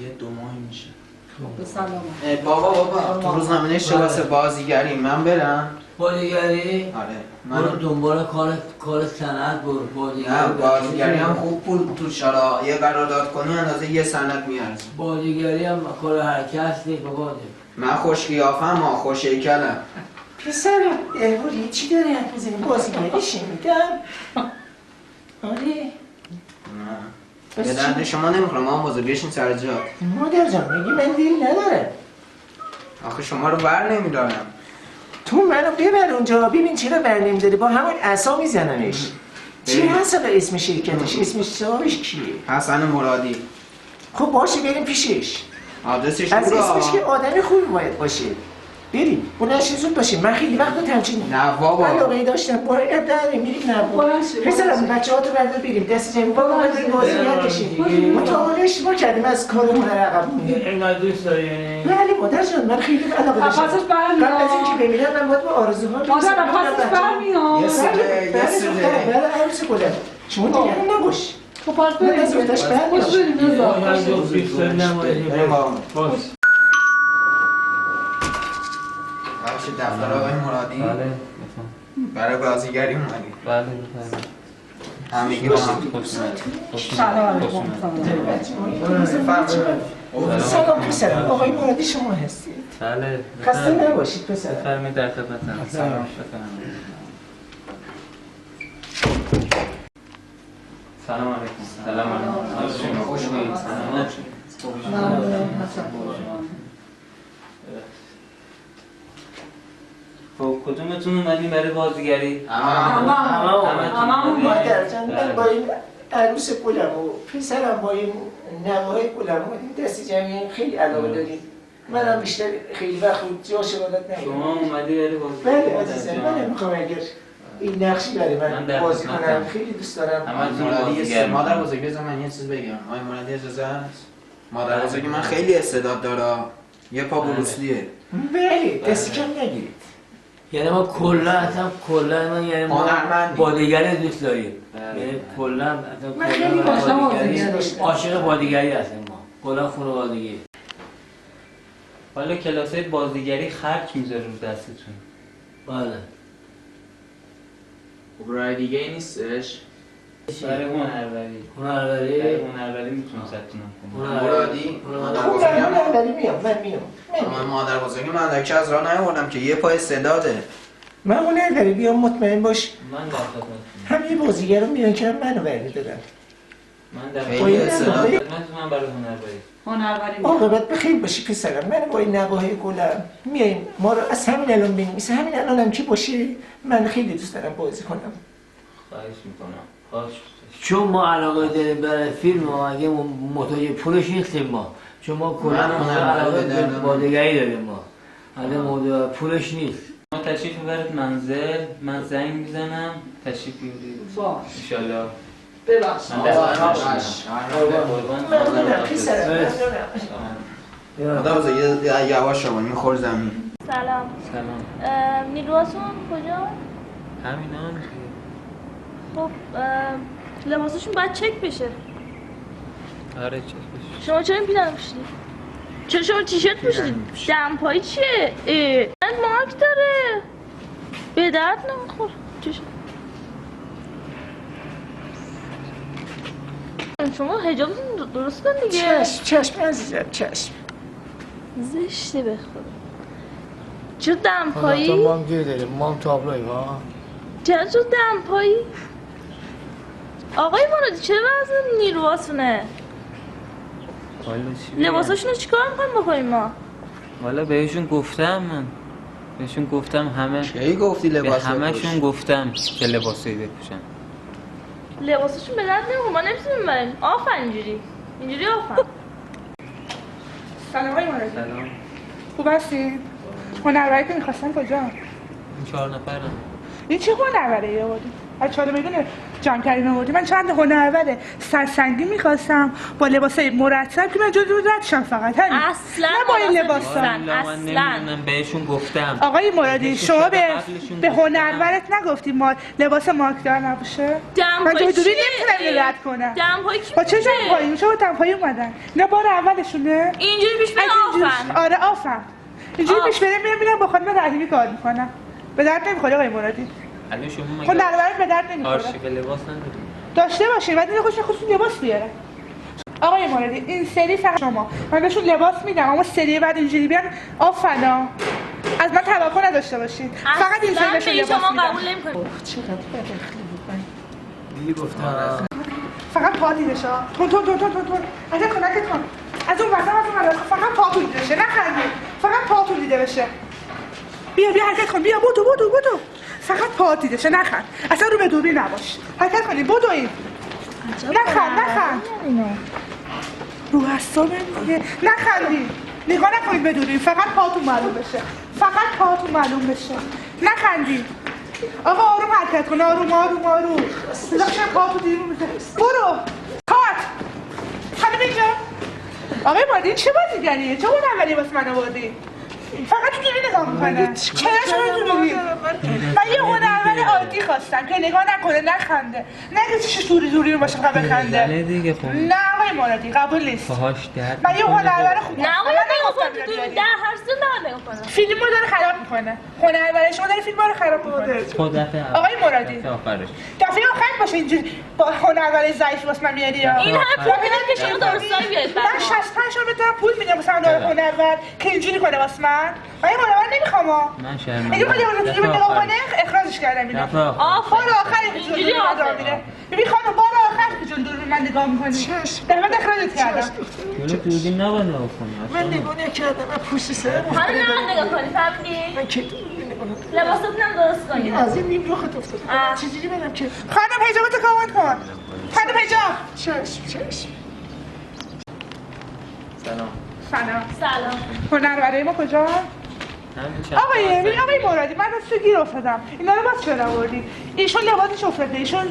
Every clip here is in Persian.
یه 2 ماه میشه. به سلام. بابا تو روزنامه چه واسه بازیگری من برم؟ بازیگری؟ آره. برو دنبال کار سند برو بازیگری. نه بازیگری هم خوب پول تو شارا یه قرارداد کنی اندازه یه سند میارزه. بازیگری هم کار هر کس نیست بابا. من خوش قیافم خوش هیکلم. پسرم الهوری چی داری حرف میزنی؟ بازیگری شنیدم؟ آره یه درد شما نمیخوره ما هم بزرگیشین سر جا. مادر جان میگی من دل ندارم. آخه شما رو بر نمیدارم. تو منو ببر اونجا ببین چرا بر نمیداری با همون عصا میزنمش. چی هست به اسم شرکتش؟ اسمش صاحبش کیه؟ حسن مرادی. خب باشه بریم پیشش. آدرسش از بگو. اسمش که آدمی خوبی باید باشه. بریم بلنشین زود باشیم من خیلی وقت رو تمچین نه بابا علاقه داشتم باید داریم میریم نه پسرم بچه ها تو بردار بریم دست جمعی بابا باید بریم بازیگر بشیم مطابقه اشتباه کردیم از کارمون عقب موندیم. اینقدر دوست داری یعنی؟ بله مادر جان من خیلی علاقه داشتم قبل از اینکه بمیرم من باید با آرزوها مادر نفسش برمیاد. یه سده بله عروس گلم شما نگران نباش خب پس بریم از افتش برمیاد خوش بریم نزا بخش دفتر آقای مرادی. بله برای بازیگری اومدی. بله بفرمایید. همگی با هم سلام سلام پسرم آقای مرادی شما هستید بله خسته نباشید پسرم بفرمایید در خدمتم. سلام بفرمایید. سلام علیکم. سلام علیکم. خوش اومدید. خب کدومتون اومدین برای بازیگری؟ هممون مادر جان من با این عروس گلم و پسرم با این نوای گلم اومدیم دست جمعی خیلی علاقه داریم منم بیشتر خیلی وقت جا شغالت نگیرم شما اومدی برای بازیگری؟ بله عزیزم من نمیخوام اگر این نقشی برای من بازی کنم خیلی دوست دارم مادر بزرگ بذار من یه چیز بگم. آقای مرادی اجازه هست؟ مادر بزرگ من خیلی استعداد داره. یه پا بروسلیه. بله دستی کم نگیرید یعنی ما کلا من یعنی ما بازیگری دوست داریم. یعنی کلا من خیلی بازیگری عاشق بازیگری هستیم ما. کلا خانوادگی. حالا کلاسای بازیگری خرج میذاره رو دستتون. بله. خب رای دیگه ای نیستش؟ برای هنروری. برای هنروری میتونم ثبت‌نام کنم. مرادی؟ من مادر بزرگی من اندکی از راه نیاوردم که یه پای استعداده. من هنربری بیام مطمئن باش من در خدمتتونم. همه بازیگر رو میان که منو برمی‌دارن من در خیلی استعداد. خدمتتونم برای هنروری. هنربری عاقبت بخیر باشی پسرم من با این نواهای گلم میاییم ما رو از همین الان بنویسه همین الان هم که باشه من خیلی دوست دارم بازی کنم خواهش میکنم. خواهش چون ما علاقه داریم برای فیلم ما اگه محتاج پولش نیستیم ما چون ما کلا علاقه به بازیگری داریم ما اگه موضوع پولش نیست ما تشریف ببرید منزل من زنگ میزنم تشریف بیارید باش ان شاء الله ببخش من ممنونم پسرم ممنونم مادر بزرگ یواش شما میخور زمین. سلام. سلام. نیروهاتون کجا؟ همینا خب لباسشون باید چک بشه. آره چک بشه. شما چرا این پیرن پوشیدی؟ چرا شما تیشرت پوشیدی؟ دمپایی چیه؟ مارک داره. به درد نمیخور. شما حجابتون درست کن دیگه. چشم عزیزم چشم زشته بخور. چرا دمپایی؟ ما هم گیر داریم ما هم تابلوی ها چرا دمپایی؟ آقای مرادی چرا وزن نیروهاتونه؟ لباساشونو چیکار میخوایم بکنیم ما؟ والا بهشون گفتم من بهشون گفتم همه کی گفتی لباس به همشون گفتم که لباسایی بپوشن لباساشون به درد نمیخوره ما نمیتونیم بریم آفن اینجوری آفن سلام آقای مرادی سلام خوب هستید؟ هنربری که میخواستن کجا؟ این 4 نفرم این چه هنربری آوردی؟ از 4 میدونه جمع کردیم آوردیم. من چند هنرور سرسنگی میخواستم با لباسای مرتب که من جلو رد شم فقط همین. اصلا نه با این لباسا. اصلا بهشون گفتم. آقای مرادی شما به هنرورت نگفتیم ما لباس مارکدار نباشه؟ من جای دوری نمیتونم رد کنم. دمپایی کی؟ با چه دمپایی؟ چرا دمپایی اومدن؟ نه بار اولشونه؟ اینجوری پیش بره آفن. آره آفن. اینجوری پیش بره میرم با خانم رحیمی کار میکنم. به درد نمیخوره آقای مرادی. الان شما خب نرورت به درد نمیخوره. آرشیو لباس ندارید. داشته باشین بعد اینو خودشون لباس بیاره. آقای مرادی این سری فقط شما من بهشون لباس میدم اما سری بعد اینجوری بیان آفنا از من توقع نداشته باشین. فقط این سری بهشون لباس شما میدم. قبول نمی‌کنید. چقدر بداخلی بود. دیگه گفتم فقط پا دیدش ها. تون از کمکت کن. از اون وسط فقط پا تو دیده بشه. نخندید. فقط پا تو دیده بشه. بیا حرکت کن. بیا بدو. فقط پا دیده شه نخند. اصلا رو به دوری نباش. حرکت کنید بدوین. نخند. رو اعصابم دیگه. نخندید. نگاه نکنید به دوری. فقط پاتون معلوم بشه. نخندید. آقا آروم حرکت کن. آروم. لکشن پا تو دیرون میشه. برو. کات. خانم اینجا. آقای مادی چه بازیگریه؟ چه اون اولی واسه من آوردی؟ فقط تو دوری نگاه میکنه. چرا شما دوری؟ من یه هنرور عادی خواستم که نگاه نکنه نخنده. نه که چش دوری باشه فقط بخنده. نه آقای مرادی قبول نیست. من یه هنرور خوب. نه آقای نگاه کن تو در هر سن نگاه کنه. فیلمو داره خراب میکنه. هنرور شما داره فیلمو رو خراب میکنه. آقای مرادی. دفعه آخر باشه اینجوری با هنرور ضعیف واسه من میاری. این همه پول میدن که شما درستایی بیاید. من 65 تا بهتر پول میدم واسه هنرور که اینجوری کنه واسه من. من هنرور نمیخوام. من شرمنده. اگه من یه نگاه کنه اخراجش کردم اینو. بار آخری که جلوی من میره. ببین خانم بار آخری که جلوی من نگاه میکنی. در من اخراجت کردم. جلو دوربین نباید نگاه کنی. من نگاه نکردم. من پوست سرم. حالا نه نگاه کنی فهمیدی؟ من که دوری نگاه نکنم. لباساتون هم درست کنید. از این نیم رخت افتاد. چجوری برم که؟ خانم حجابتو کامل کن. خانم حجاب. چشم. سلام. هنرورای ما کجا؟ آقای مرادی من از تو گیر افتادم. اینا رو باز چرا آوردی؟ ایشون لباسش افتاده. ایشون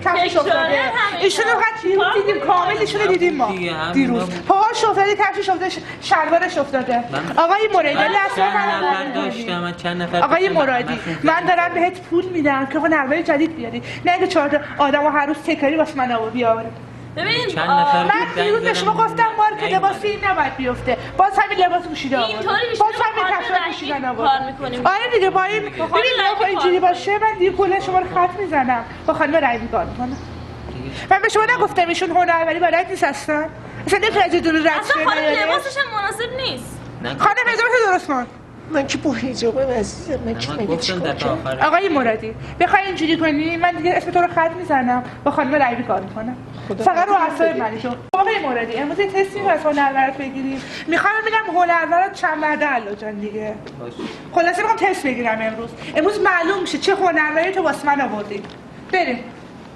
کفش افتاده. ایشون فقط دیدیم کامل ایشون دیدیم ما دیروز. پاهاش افتاده، کفشش افتاده، شلوارش افتاده. آقای مرادی آقای مرادی من دارم بهت پول میدم که هنرور جدید بیاری. نه اینکه 4 تا آدمو هر روز تکراری واسه من بیاره. ببین من دیروز به شما گفتم مارک لباسی این نباید بیفته. باز همین لباس پوشیده آورد. باز همین کفش پوشیدن آورد. آره دیگه با این ببین با اینجوری باشه من دیگه کلا شما رو خط میزنم. با خانم رحیمی کار میکنم. من به شما نگفتم ایشون هنروری بلد نیست اصلا. اصلا نمیتونه دور رد شه. اصلا خانم لباسش هم مناسب نیست. خانم حجابتو درست کن. من که با حجابم عزیزم. من که مگه چیکار کنم؟ آقای مرادی بخوای اینجوری کنی من دیگه اسم تو رو خط میزنم. با خانم رحیمی کار میکنم. فقط رو اعصاب منی تو. آقای مرادی امروز یه تستی رو از هنرورت بگیریم. میخوام ببینم هنرورت چند مرده علا جان دیگه. خلاصه میخوام تست بگیرم امروز معلوم میشه چه هنروری تو واسه من آوردی. بریم.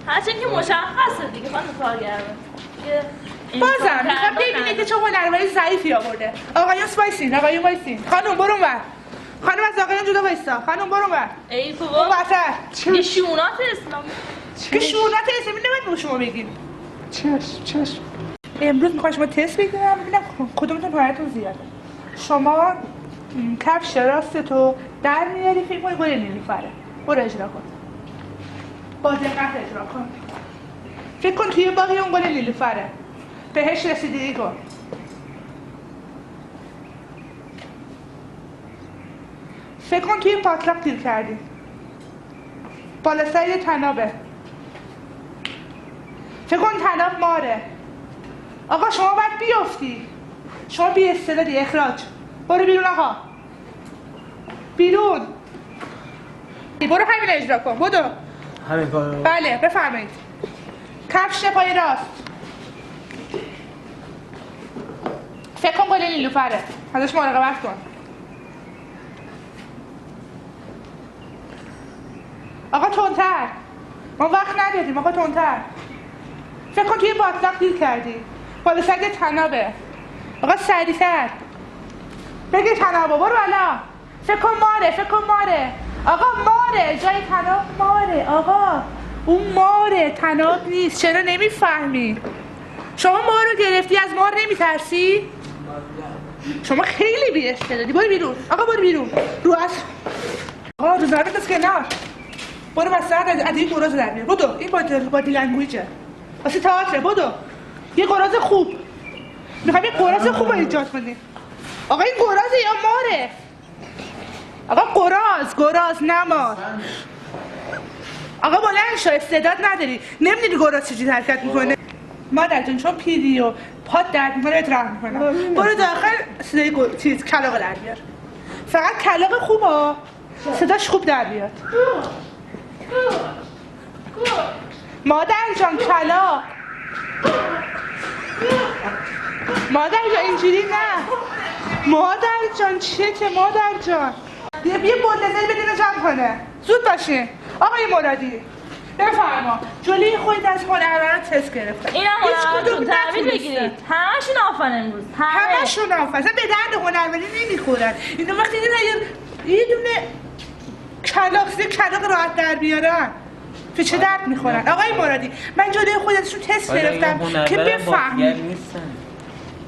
هرچند که مشخصه دیگه خانم کارگردان. بازم میخوام ببینید که چه هنروری ضعیفی آورده. آقایون وایسین. خانم برو اونور. خانم از آقایون جدا وایسا. خانم برو اونور. ای بابا. واسه شونات اسلام. که شونات اسمی نباید به شما بگیم. چشم. امروز میخوام شما تست بگیرم ببینم کدومتون پایتون زیاده. شما کفش راست تو در میاری فکر کنی گل نیلوفره. برو اجرا کن. با دقت اجرا کن. فکر کن توی باقی اون گل نیلوفره. بهش رسیدگی کن. فکر کن توی پاتلاق تیر کردی. بالا سر یه تنابه. فکر کن تناب ماره. آقا شما باید بیافتی. شما بی استعدادی. اخراج. برو بیرون آقا. بیرون. برو همین اجرا کن. بدو. همین کارو. بله بفرمایید. کفش پای راست. فکر کن گل نیلوفره. ازش مراقبت کن. آقا تندتر. ما وقت نداریم. آقا تندتر. فکر کن توی باطلاق دیر کردی. بالا سر تنابه. آقا سریع‌تر. بگی تنابه برو بالا. فکر کن ماره. آقا ماره. جای تناب ماره. آقا اون ماره، تناب نیست. چرا نمیفهمی؟ شما ما رو گرفتی، از مار نمیترسی؟ شما خیلی بی استعدادی. برو بیرون آقا، برو بیرون. رو از آقا رو زمین از کنار. برو مثلا از این گراز در بیار. بدو، این بادی لنگویجه واسه تئاتر. بدو یه گراز خوب. میخوام یه گراز خوب رو ایجاد کنیم. آقا این گرازه یا ماره؟ آقا گراز نمار. آقا بلند شو، استعداد نداری، نمیدونی گراز چجوری حرکت میکنه. مادر جون چون پیری و پات درد میکنه بهت رحم میکنم. برو داخل صدای کلاغ در بیار. فقط کلاغ خوبه، صداش خوب در بیاد. مادر جان کلاغ. مادر جان اینجوری نه. مادر جان چته مادر جان؟ یه بلدزنی بدین جمع کنه. زود باشین. آقای مرادی بفرما. جلوی خودت از هنروران تست گرفتن. اینا هنروران تحویل بگیرید. همشون آفن امروز. همشون آفن. اصلا به درد هنروری نمیخورن. اینا وقتی یه دونه کلاغ راحت در بیارن تو چه درد میخورن؟ آقای مرادی من جلوی خودتشون تست گرفتم که بفهمید.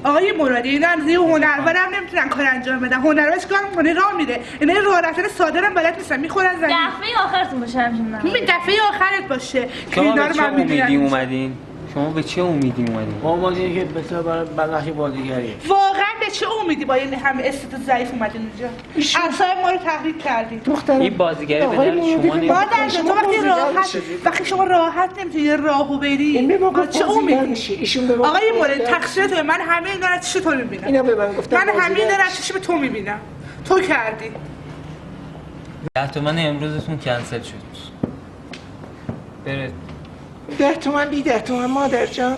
آقای مرادی اینا از یه هنرور هم نمیتونن کار انجام بدن. هنرورش کار میکنه راه میره. اینا راه رفتن ساده هم بلد نیستن، میخورن زمین. دفعه آخرتون باشه همچین. ببین دفعه آخرت باشه که شما اینا به رو چه من امیدی میگیرم. اومدین؟ شما به چه امیدی اومدین؟ ما اومدیم که بسیار برای بخش بازیگری. واقعا به چه امیدی با این همه استعداد ضعیف اومدین اونجا؟ اعصاب ما رو تحریک کردین. این بازیگری به درد شما نمیخوره. مادر جان تو وقتی شما راحت نمیتونی یه راهو بری با چه امیدی؟ آقای مورد تقصیر تو. من همه اینا رو چطور میبینم؟ اینا به من گفتن من همه اینا رو چشم تو میبینم. تو کردی. 10 تومن امروزتون کنسل شد. برید. 10 تومن بی 10 تومن مادر جان.